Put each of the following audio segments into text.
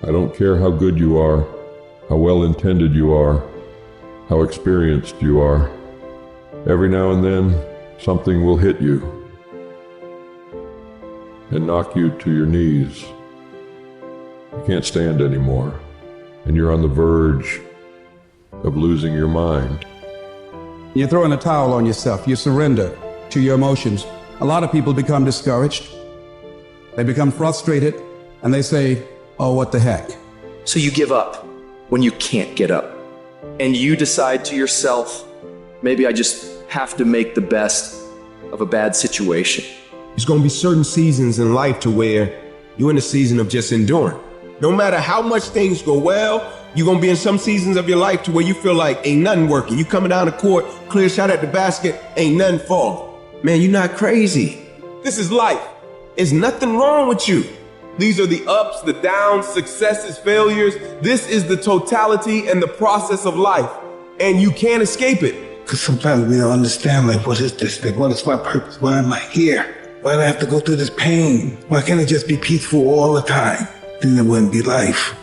I don't care how good you are, how well-intended you are, how experienced you are. Every now and then, something will hit you and knock you to your knees. You can't stand anymore, and you're on the verge of losing your mind. You throw in a towel on yourself. You surrender to your emotions. A lot of people become discouraged. They become frustrated, and they say, oh, what the heck? So you give up when you can't get up. And you decide to yourself, maybe I just have to make the best of a bad situation. There's going to be certain seasons in life to where you're in a season of just enduring. No matter how much things go well, you're going to be in some seasons of your life to where you feel like ain't nothing working. You coming down the court, clear shot at the basket, ain't nothing falling. Man, you're not crazy. This is life. There's nothing wrong with you. These are the ups, the downs, successes, failures. This is the totality and the process of life. And you can't escape it. Because sometimes we don't understand, like, what is this thing? What is my purpose? Why am I here? Why do I have to go through this pain? Why can't it just be peaceful all the time? Then it wouldn't be life.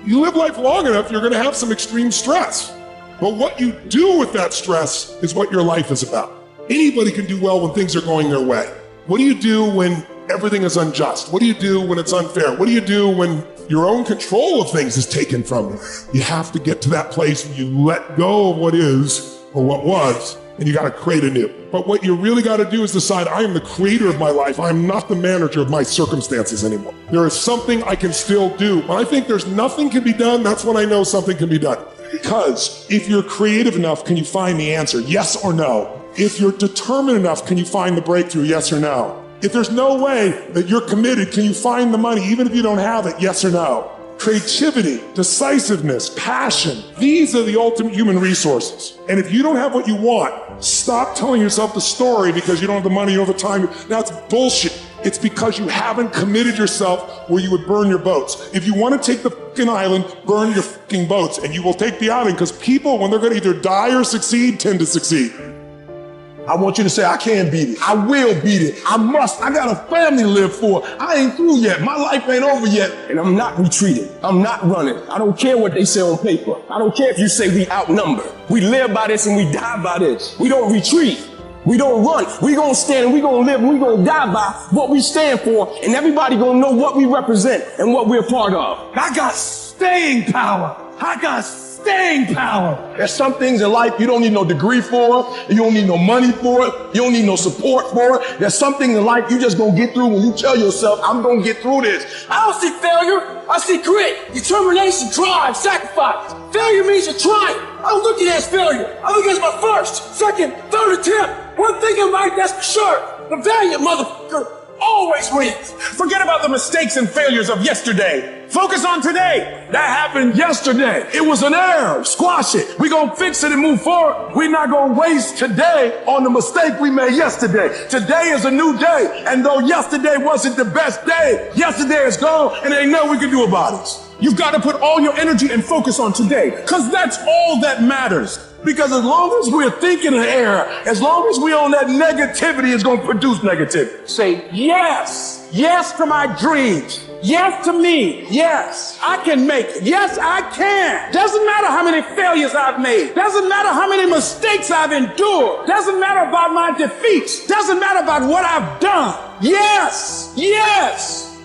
You live life long enough, you're going to have some extreme stress. But what you do with that stress is what your life is about. Anybody can do well when things are going their way. What do you do when everything is unjust? What do you do when it's unfair? What do you do when your own control of things is taken from you? You have to get to that place where you let go of what is or what was, and you got to create anew. But what you really got to do is decide, I am the creator of my life. I'm not the manager of my circumstances anymore. There is something I can still do. When I think there's nothing can be done, that's when I know something can be done. Because if you're creative enough, can you find the answer? Yes or no? If you're determined enough, can you find the breakthrough? Yes or no? If there's no way that you're committed, can you find the money even if you don't have it? Yes or no? Creativity, decisiveness, passion. These are the ultimate human resources. And if you don't have what you want, stop telling yourself the story because you don't have the money, you don't have the time. That's bullshit. It's because you haven't committed yourself where you would burn your boats. If you want to take the fucking island, burn your fucking boats, and you will take the island because people, when they're going to either die or succeed, tend to succeed. I want you to say, I can beat it. I will beat it. I must. I got a family to live for. I ain't through yet. My life ain't over yet. And I'm not retreating. I'm not running. I don't care what they say on paper. I don't care if you say we outnumber. We live by this and we die by this. We don't retreat. We don't run. We gonna stand and we gonna live and we gonna die by what we stand for. And everybody gonna know what we represent and what we're a part of. I got staying power. I got staying power. There's some things in life you don't need no degree for it. You don't need no money for it. You don't need no support for it. There's some things in life you just gonna get through when you tell yourself, I'm gonna get through this. I don't see failure. I see grit, determination, drive, sacrifice. Failure means you're trying. I don't look at it as failure. I look at it as my first, second, third attempt. One thing in life, that's for sure. The valiant motherfucker always wins. Forget about the mistakes and failures of yesterday. Focus on today. That happened yesterday. It was an error. Squash it. We're going to fix it and move forward. We're not going to waste today on the mistake we made yesterday. Today is a new day. And though yesterday wasn't the best day, yesterday is gone and there ain't nothing we can do about it. You've got to put all your energy and focus on today because that's all that matters. Because as long as we're thinking an error, as long as we're on that negativity, it's going to produce negativity. Say yes. Yes to my dreams. Yes to me. Yes, I can make it. Yes, I can. Doesn't matter how many failures I've made. Doesn't matter how many mistakes I've endured. Doesn't matter about my defeats. Doesn't matter about what I've done. Yes. Yes.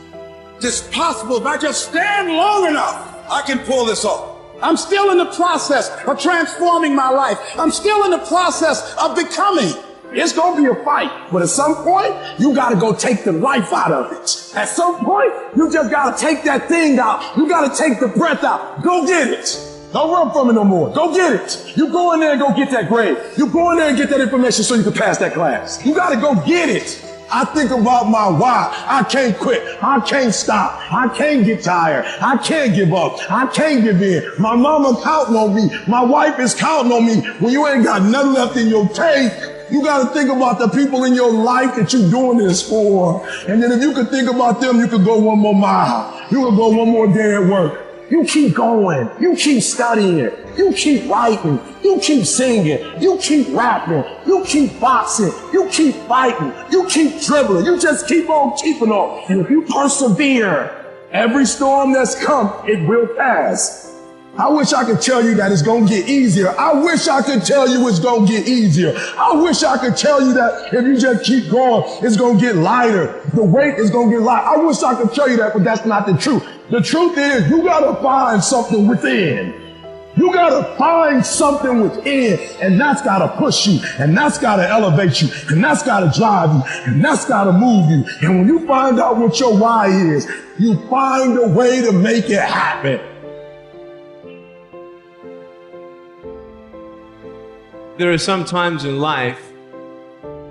It's possible if I just stand long enough, I can pull this off. I'm still in the process of transforming my life. I'm still in the process of becoming. It's going to be a fight. But at some point, you got to go take the life out of it. At some point, you just got to take that thing out. You got to take the breath out. Go get it. Don't run from it no more. Go get it. You go in there and go get that grade. You go in there and get that information so you can pass that class. You got to go get it. I think about my why. I can't quit. I can't stop. I can't get tired. I can't give up. I can't give in. My mama counting on me. My wife is counting on me. When you ain't got nothing left in your tank, you got to think about the people in your life that you're doing this for. And then if you could think about them, you could go one more mile. You could go one more day at work. You keep going. You keep studying. You keep writing. You keep singing. You keep rapping. You keep boxing. You keep fighting. You keep dribbling. You just keep on keeping on. And if you persevere, Every storm that's come, it will pass. I wish I could tell you that it's going to get easier. I wish I could tell you it's going to get easier. I wish I could tell you that if you just keep going, it's going to get lighter. The weight is going to get light. I wish I could tell you that, but that's not the truth. The truth is you got to find something within. You got to find something within, and that's got to push you, and that's got to elevate you, and that's got to drive you, and that's got to move you. And when you find out what your why is, you find a way to make it happen. There are some times in life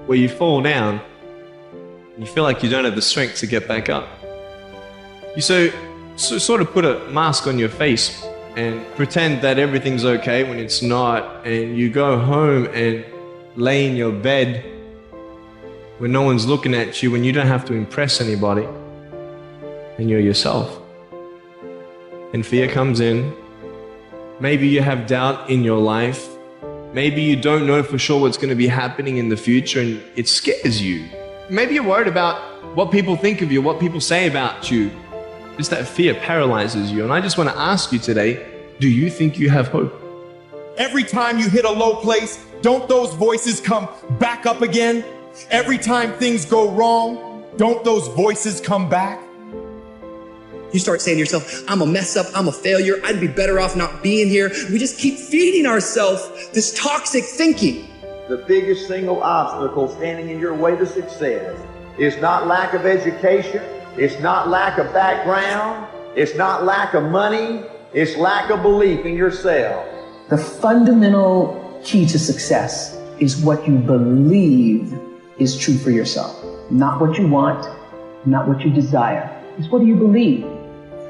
where you fall down and you feel like you don't have the strength to get back up. You sort of put a mask on your face and pretend that everything's okay when it's not, and you go home and lay in your bed when no one's looking at you, when you don't have to impress anybody, and you're yourself. And fear comes in. Maybe you have doubt in your life. Maybe you don't know for sure what's going to be happening in the future, and it scares you. Maybe you're worried about what people think of you, what people say about you. Just that fear paralyzes you. And I just want to ask you today, do you think you have hope? Every time you hit a low place, don't those voices come back up again? Every time things go wrong, don't those voices come back? You start saying to yourself, I'm a mess up, I'm a failure, I'd be better off not being here. We just keep feeding ourselves this toxic thinking. The biggest single obstacle standing in your way to success is not lack of education, it's not lack of background, it's not lack of money, it's lack of belief in yourself. The fundamental key to success is what you believe is true for yourself. Not what you want, not what you desire. It's what do you believe?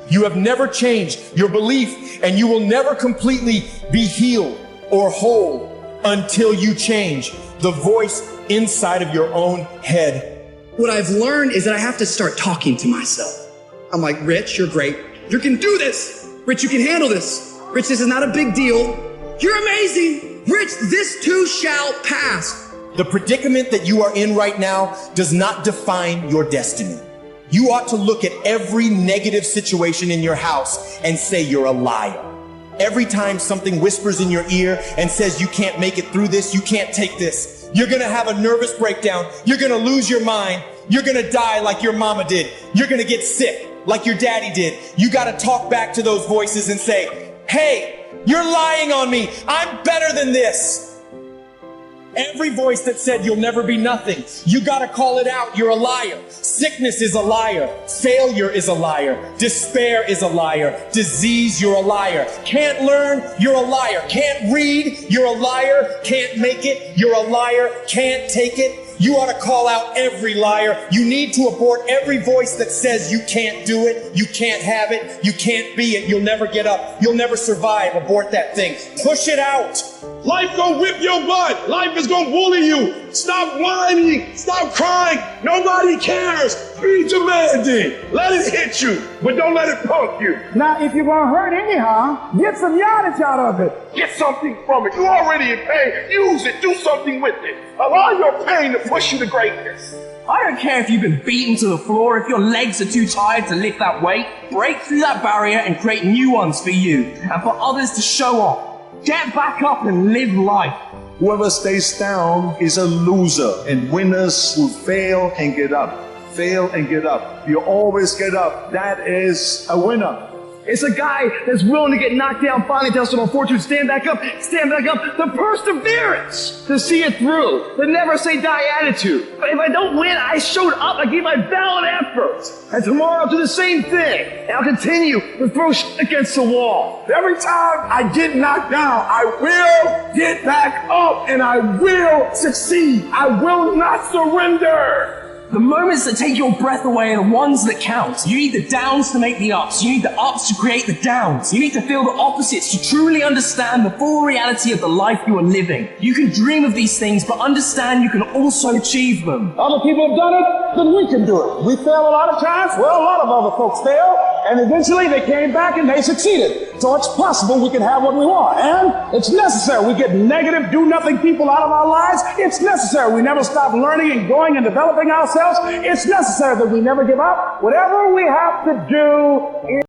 You have never changed your belief, and you will never completely be healed or whole until you change the voice inside of your own head. What I've learned is that I have to start talking to myself. I'm like, Rich, you're great. You can do this. Rich, you can handle this. Rich, this is not a big deal. You're amazing. Rich, this too shall pass. The predicament that you are in right now does not define your destiny. You ought to look at every negative situation in your house and say you're a liar. Every time something whispers in your ear and says you can't make it through this, you can't take this, you're gonna have a nervous breakdown, you're gonna lose your mind, you're gonna die like your mama did, you're gonna get sick like your daddy did. You gotta talk back to those voices and say, hey, you're lying on me, I'm better than this. Every voice that said you'll never be nothing, you gotta call it out. You're a liar. Sickness is a liar. Failure is a liar. Despair is a liar. Disease, you're a liar. Can't learn, you're a liar. Can't read, you're a liar. Can't make it, you're a liar. Can't take it. You ought to call out every liar. You need to abort every voice that says you can't do it, you can't have it, you can't be it, you'll never get up, you'll never survive. Abort that thing. Push it out. Life gonna whip your butt. Life is gonna bully you. Stop whining. Stop crying. Nobody cares. Be demanding. Let it hit you, but don't let it punk you. Now, if you're gonna hurt anyhow, get some yardage out of it. Get something from it. You're already in pain. Use it. Do something with it. Allow your pain to push you to greatness. I don't care if you've been beaten to the floor, if your legs are too tired to lift that weight. Break through that barrier and create new ones for you and for others to show off. Get back up and live life. Whoever stays down is a loser, and winners will fail and get up. Fail and get up. You always get up. That is a winner. It's a guy that's willing to get knocked down, finally tell someone fortune, stand back up, the perseverance to see it through, the never say die attitude. But if I don't win, I showed up, I gave my valid effort. And tomorrow I'll do the same thing. And I'll continue to throw shit against the wall. Every time I get knocked down, I will get back up and I will succeed. I will not surrender. The moments that take your breath away are the ones that count. You need the downs to make the ups. You need the ups to create the downs. You need to feel the opposites to truly understand the full reality of the life you are living. You can dream of these things, but understand you can also achieve them. Other people have done it. then we can do it. We fail a lot of times. Well, a lot of other folks fail, and eventually they came back and they succeeded. So it's possible we can have what we want, and it's necessary. We get negative, do-nothing people out of our lives. It's necessary. We never stop learning and growing and developing ourselves. It's necessary that we never give up. Whatever we have to do